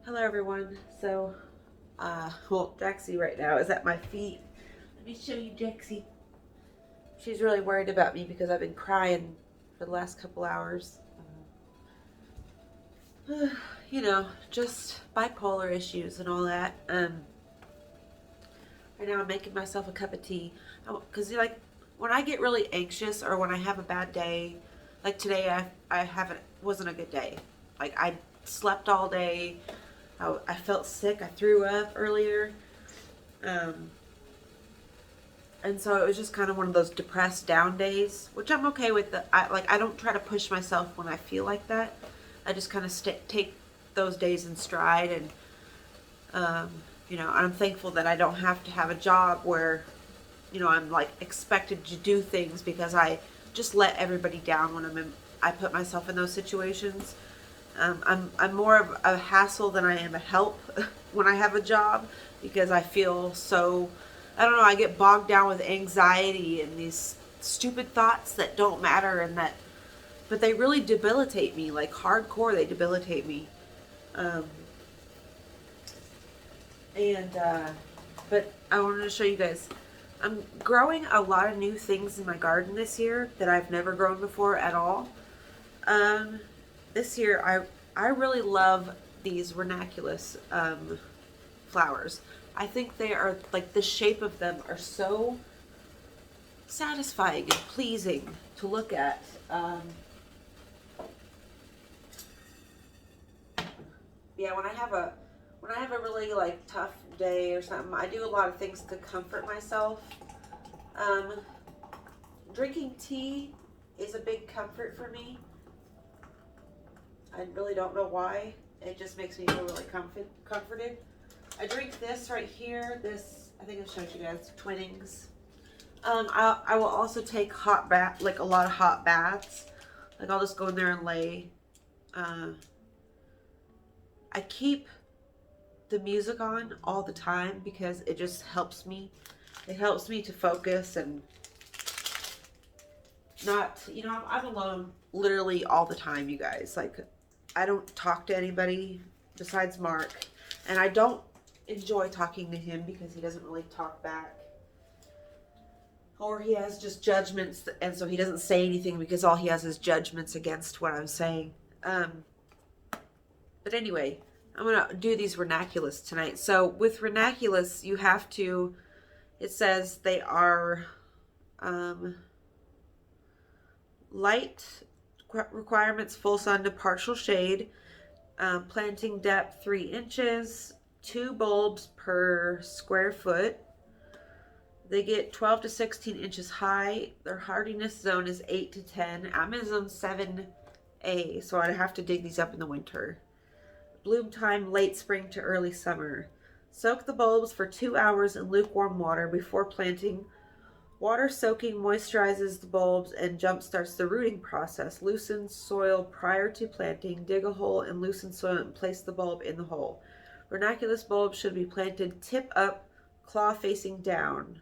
Hello everyone. Well, Jaxie right now is at my feet. Let me show you Jaxie. She's really worried about me because I've been crying for the last couple hours. Just bipolar issues and all that. Right now I'm making myself a cup of tea. Because when I get really anxious or when I have a bad day, like today I haven't wasn't a good day. Like I slept all day. I felt sick. I threw up earlier. Um, and so it was just kind of one of those depressed down days, which I'm okay with. I don't try to push myself when I feel like that. I just kind of take those days in stride, and I'm thankful that I don't have to have a job where I'm like expected to do things because I just let everybody down when I put myself in those situations. I'm more of a hassle than I am a help when I have a job because I feel so, I don't know, I get bogged down with anxiety and these stupid thoughts that don't matter but they really debilitate me, like hardcore, they debilitate me. Um, but I wanted to show you guys, I'm growing a lot of new things in my garden this year that I've never grown before at all. Um, this year I really love these ranunculus flowers. I think they are like the shape of them are so satisfying and pleasing to look at. Yeah, when I have a really like tough day or something, I do a lot of things to comfort myself. Um, Drinking tea is a big comfort for me. I really don't know why. It just makes me feel really comforted. I drink this right here. This, I think I showed you guys, Twinnings. I will also take like a lot of hot baths. Like I'll just go in there and lay. Uh, I keep the music on all the time because it just helps me. It helps me to focus and not, I'm alone literally all the time, you guys. Like, I don't talk to anybody besides Mark, and I don't enjoy talking to him because he doesn't really talk back. Or he has just judgments, and so he doesn't say anything because all he has is judgments against what I'm saying. But anyway, I'm going to do these ranunculus tonight. So with ranunculus, you have to, it says they are light requirements, full sun to partial shade, planting depth 3 inches, 2 bulbs per square foot. They get 12 to 16 inches high. Their hardiness zone is 8 to 10. I'm in zone 7A, so I'd have to dig these up in the winter. Bloom time late spring to early summer. Soak the bulbs for 2 hours in lukewarm water before planting. Water soaking moisturizes the bulbs and jumpstarts the rooting process. Loosen soil prior to planting. Dig a hole and loosen soil and place the bulb in the hole. Ranunculus bulbs should be planted tip up, claw facing down.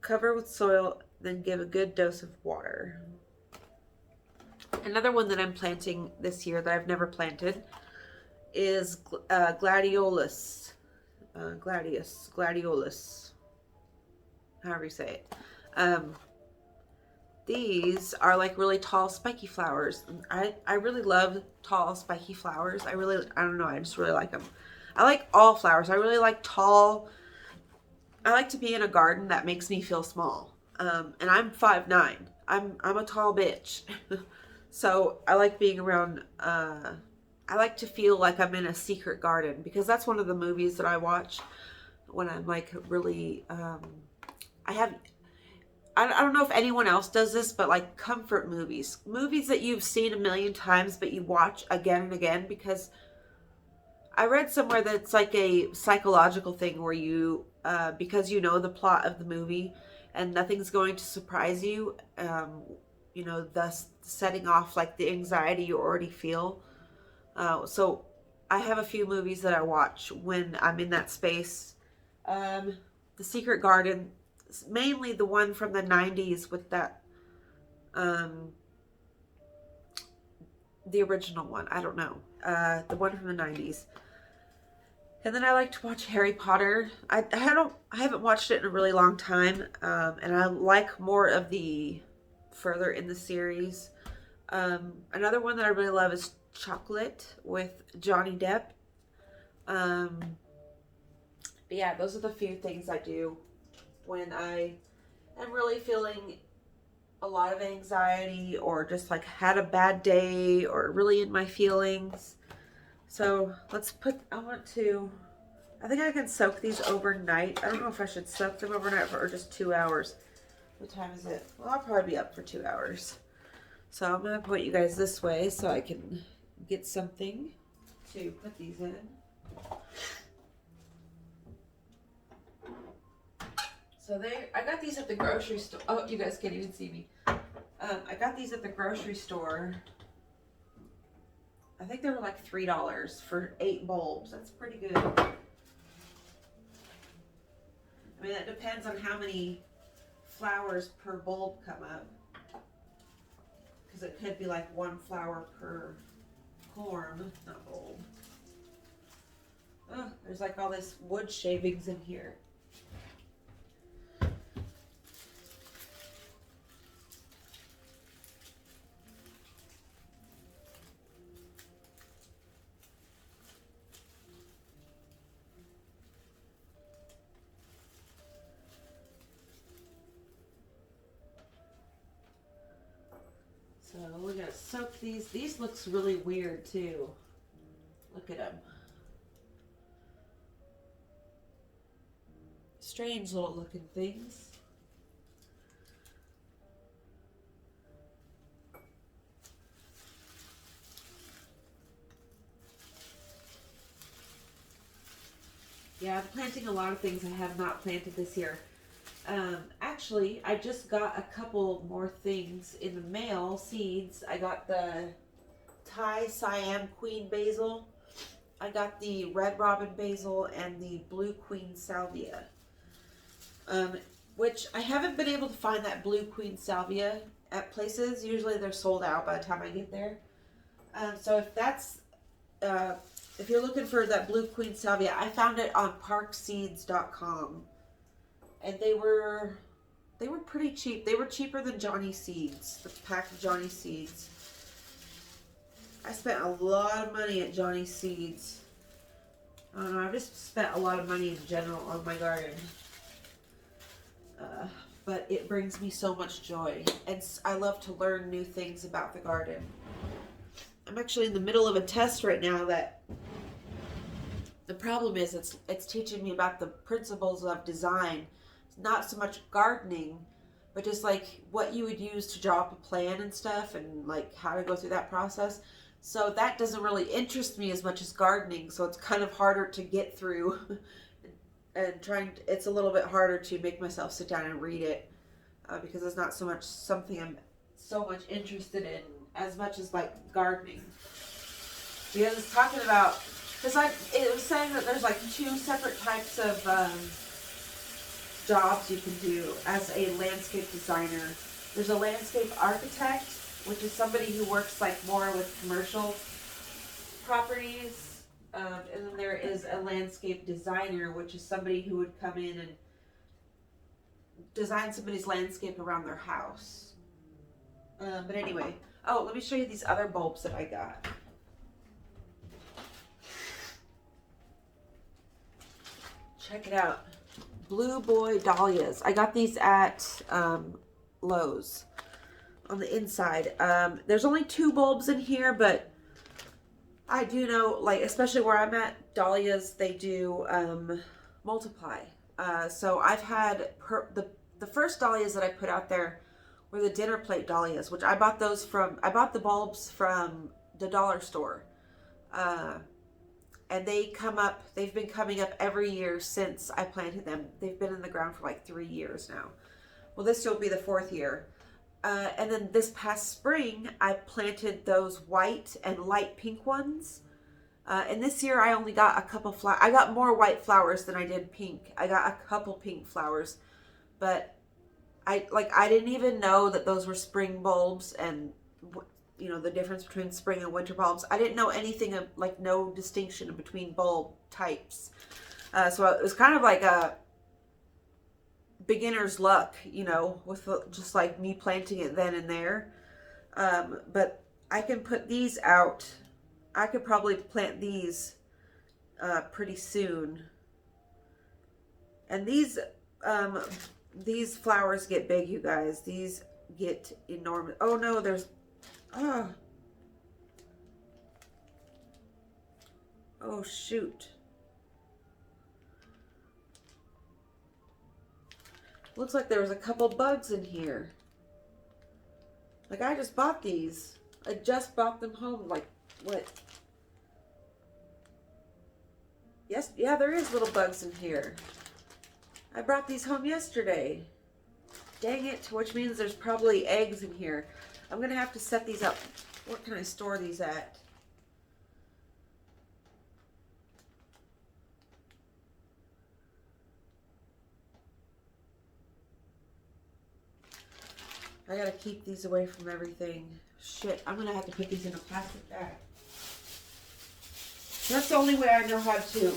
Cover with soil, then give a good dose of water. Another one that I'm planting this year that I've never planted is gladiolus. Gladiolus. However you say it. These are like really tall, spiky flowers. I really love tall, spiky flowers. I don't know, I just really like them. I like all flowers. I really like tall. I like to be in a garden that makes me feel small. And I'm 5'9". I'm a tall bitch. So I like being around, I like to feel like I'm in a secret garden because that's one of the movies that I watch when I'm like really, I don't know if anyone else does this, but like comfort movies. Movies that you've seen a million times, but you watch again and again because I read somewhere that it's like a psychological thing where because you know the plot of the movie and nothing's going to surprise you, thus setting off like the anxiety you already feel. So I have a few movies that I watch when I'm in that space. The Secret Garden, mainly the one from the 90s with that the original one. I don't know. The one from the 90s. And then I like to watch Harry Potter. I haven't watched it in a really long time. And I like more of the further in the series. Another one that I really love is Chocolate with Johnny Depp. Um, but yeah, those are the few things I do when I am really feeling a lot of anxiety or just like had a bad day or really in my feelings. So I think I can soak these overnight. I don't know if I should soak them overnight or just 2 hours. What time is it? Well, I'll probably be up for 2 hours. So I'm going to put you guys this way so I can get something to put these in. So I got these at the grocery store. Oh, you guys can't even see me. I got these at the grocery store. I think they were like $3 for 8 bulbs. That's pretty good. I mean, it depends on how many flowers per bulb come up. Because it could be like 1 flower per corm, not bulb. Oh, there's like all this wood shavings in here. So we're gonna soak these. These looks really weird too. Look at them. Strange little looking things. Yeah, I'm planting a lot of things I have not planted this year. Actually, I just got a couple more things in the mail, seeds. I got the Thai Siam Queen Basil. I got the Red Robin Basil and the Blue Queen Salvia. Which I haven't been able to find that Blue Queen Salvia at places. Usually they're sold out by the time I get there. So if you're looking for that Blue Queen Salvia, I found it on parkseeds.com. And they were pretty cheap. They were cheaper than Johnny Seeds, the pack of Johnny Seeds. I spent a lot of money at Johnny Seeds. I don't know, I've just spent a lot of money in general on my garden. But it brings me so much joy. And I love to learn new things about the garden. I'm actually in the middle of a test right now that the problem is it's teaching me about the principles of design. Not so much gardening, but just like what you would use to draw up a plan and stuff and like how to go through that process. So that doesn't really interest me as much as gardening. So it's kind of harder to get through and it's a little bit harder to make myself sit down and read it because it's not so much something I'm so much interested in as much as like gardening. Because it's talking about, it was saying that there's like 2 separate types of jobs you can do as a landscape designer. There's a landscape architect, which is somebody who works like more with commercial properties, and then there is a landscape designer, which is somebody who would come in and design somebody's landscape around their house. But anyway, let me show you these other bulbs that I got. Check it out. Blue Boy Dahlias. I got these at Lowe's on the inside. There's only 2 bulbs in here, but I do know, like, especially where I'm at, dahlias, they do multiply. So I've had the first dahlias that I put out there were the dinner plate dahlias, which I bought the bulbs from the dollar store. And they've been coming up every year since I planted them. They've been in the ground for like 3 years now. Well, this will be the 4th year. And then this past spring, I planted those white and light pink ones. And this year I only got a couple flowers. I got more white flowers than I did pink. I got a couple pink flowers. But I didn't even know that those were spring bulbs. And you know, the difference between spring and winter bulbs. I didn't know anything of, like, no distinction between bulb types. So it was kind of like a beginner's luck, you know, with just like me planting it then and there. But I can put these out. I could probably plant pretty soon. And these flowers get big, you guys. These get enormous. Oh no, there's, oh shoot. Looks like there was a couple bugs in here. Like, I just bought these. I just brought them home, like, what? Yes, yeah, there is little bugs in here. I brought these home yesterday. Dang it, which means there's probably eggs in here. I'm gonna have to set these up. What can I store these at? I gotta keep these away from everything. Shit, I'm gonna have to put these in a plastic bag. That's the only way I know how to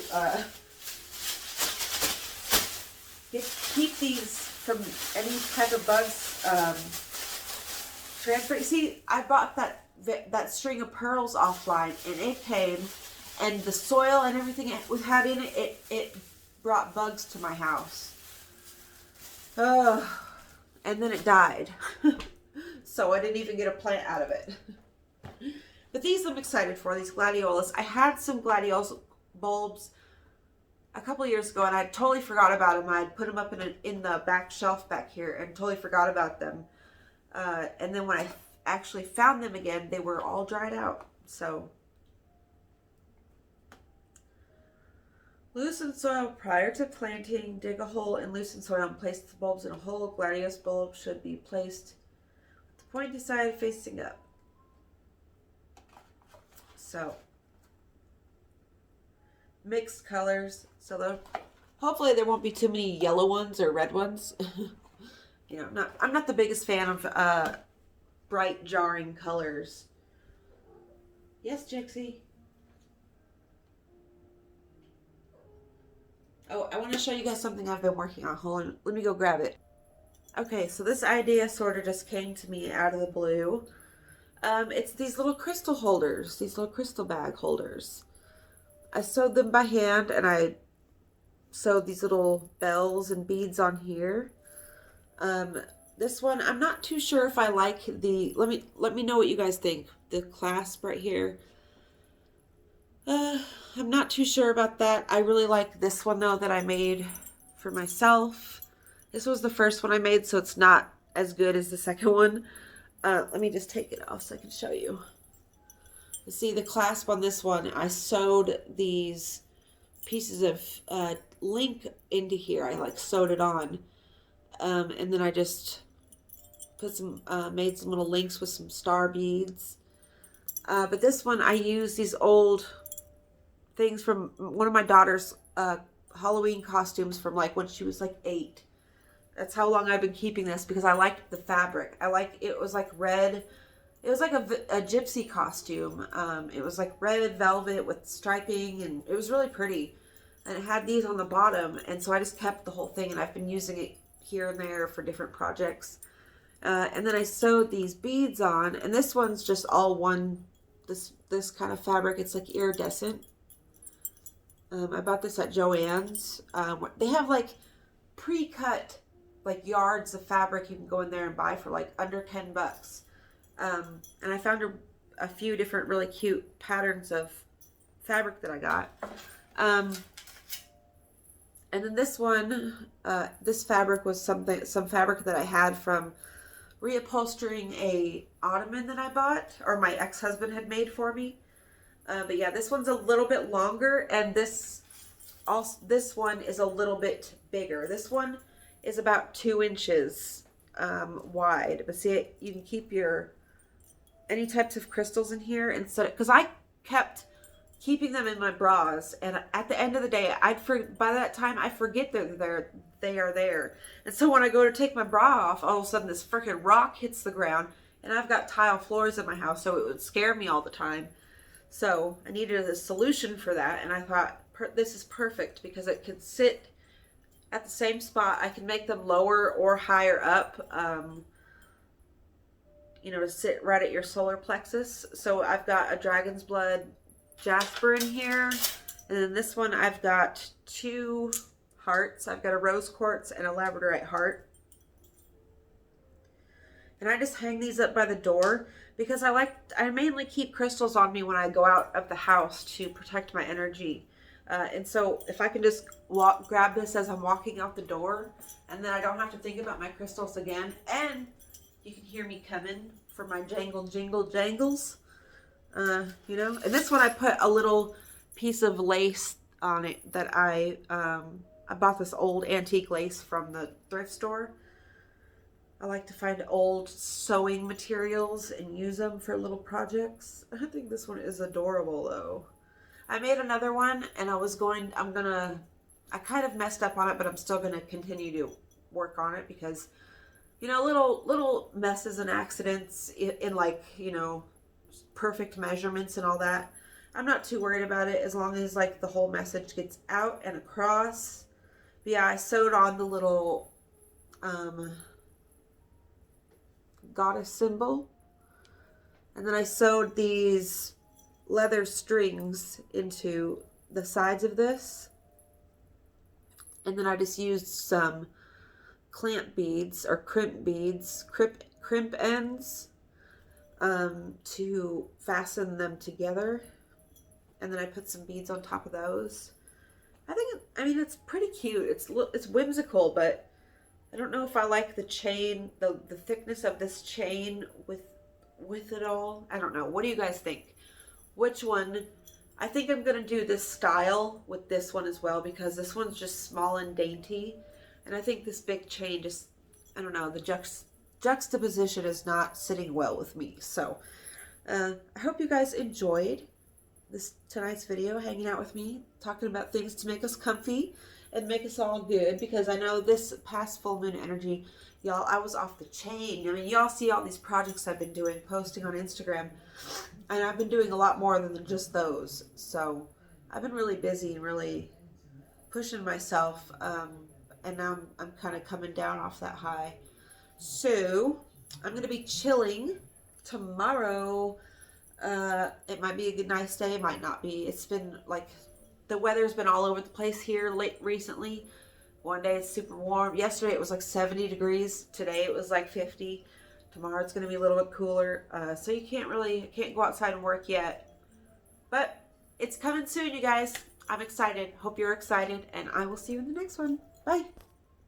keep these from any type of bugs transfer. See, I bought that string of pearls offline, and it came, and the soil and everything it had in it, it brought bugs to my house. And then it died. So I didn't even get a plant out of it. But these I'm excited for, these gladiolas. I had some gladiolus bulbs a couple years ago, and I totally forgot about them. I'd put them up in the back shelf back here and totally forgot about them. And then when I actually found them again, they were all dried out. So, loosen soil prior to planting. Dig a hole and loosen soil and place the bulbs in a hole. Gladiolus bulb should be placed with the pointy side facing up. So, mixed colors. So hopefully there won't be too many yellow ones or red ones. You know, I'm not the biggest fan of bright, jarring colors. Yes, Jixie. Oh, I want to show you guys something I've been working on. Hold on, let me go grab it. Okay, so this idea sort of just came to me out of the blue. It's these little crystal holders, these little crystal bag holders. I sewed them by hand, and I sewed these little bells and beads on here. This one, I'm not too sure if I like the, let me know what you guys think. The clasp right here. I'm not too sure about that. I really like this one though that I made for myself. This was the first one I made, so it's not as good as the second one. Let me just take it off so I can show you. You see the clasp on this one, I sewed these pieces of link into here. I like sewed it on. And then I just put some, made some little links with some star beads. But this one, I used these old things from one of my daughter's Halloween costumes from like when she was like 8. That's how long I've been keeping this, because I liked the fabric. It was like red. It was like a gypsy costume. It was like red velvet with striping, and it was really pretty. And it had these on the bottom, and so I just kept the whole thing, and I've been using it here and there for different projects. And then I sewed these beads on, and this one's just all one, this kind of fabric. It's like iridescent. I bought this at Joann's. They have like pre-cut like yards of fabric you can go in there and buy for like under $10. And I found a few different really cute patterns of fabric that I got. And then this one, this fabric was some fabric that I had from reupholstering a ottoman that I bought, or my ex-husband had made for me. But yeah, this one's a little bit longer, and this one is a little bit bigger. This one is about 2 inches wide. But see, you can keep any types of crystals in here instead, because I kept keeping them in my bras, and at the end of the day, by that time I forget that they are there. And so when I go to take my bra off, all of a sudden this freaking rock hits the ground And I've got tile floors in my house, so it would scare me all the time. So I needed a solution for that, and I thought this is perfect because it could sit at the same spot. I can make them lower or higher up, you know, to sit right at your solar plexus. So I've got a dragon's blood jasper in here, and then this one I've got 2 hearts. I've got a rose quartz and a labradorite heart. And I just hang these up by the door because I mainly keep crystals on me when I go out of the house to protect my energy. And so if I can just grab this as I'm walking out the door, and then I don't have to think about my crystals again, and you can hear me coming for my jangle jingle jangles, you know. And this one I put a little piece of lace on it that I bought this old antique lace from the thrift store. I like to find old sewing materials and use them for little projects. I think this one is adorable though. I made another one and I kind of messed up on it, but I'm still gonna continue to work on it because, you know, little messes and accidents in like, you know, perfect measurements and all that, I'm not too worried about it as long as like the whole message gets out and across. But yeah, I sewed on the little goddess symbol, and then I sewed these leather strings into the sides of this, and then I just used some clamp beads or crimp beads, crimp ends, to fasten them together, and then I put some beads on top of those. I mean it's pretty cute. It's whimsical, but I don't know if I like the chain, the thickness of this chain with it all. I don't know. What do you guys think? Which one? I think I'm going to do this style with this one as well because this one's just small and dainty. And I think this big chain just, I don't know, the juxtaposition is not sitting well with me. So I hope you guys enjoyed tonight's video, hanging out with me, talking about things to make us comfy and make us all good, because I know this past full moon energy, y'all, I was off the chain. I mean, y'all see all these projects I've been doing, posting on Instagram, and I've been doing a lot more than just those. So I've been really busy and really pushing myself, and now I'm kind of coming down off that high. So I'm going to be chilling tomorrow. It might be a good nice day, it might not be. It's been like, the weather's been all over the place here recently. One day it's super warm. Yesterday it was like 70 degrees. Today it was like 50. Tomorrow it's going to be a little bit cooler. So you can't go outside and work yet. But it's coming soon, you guys. I'm excited. Hope you're excited. And I will see you in the next one. Bye.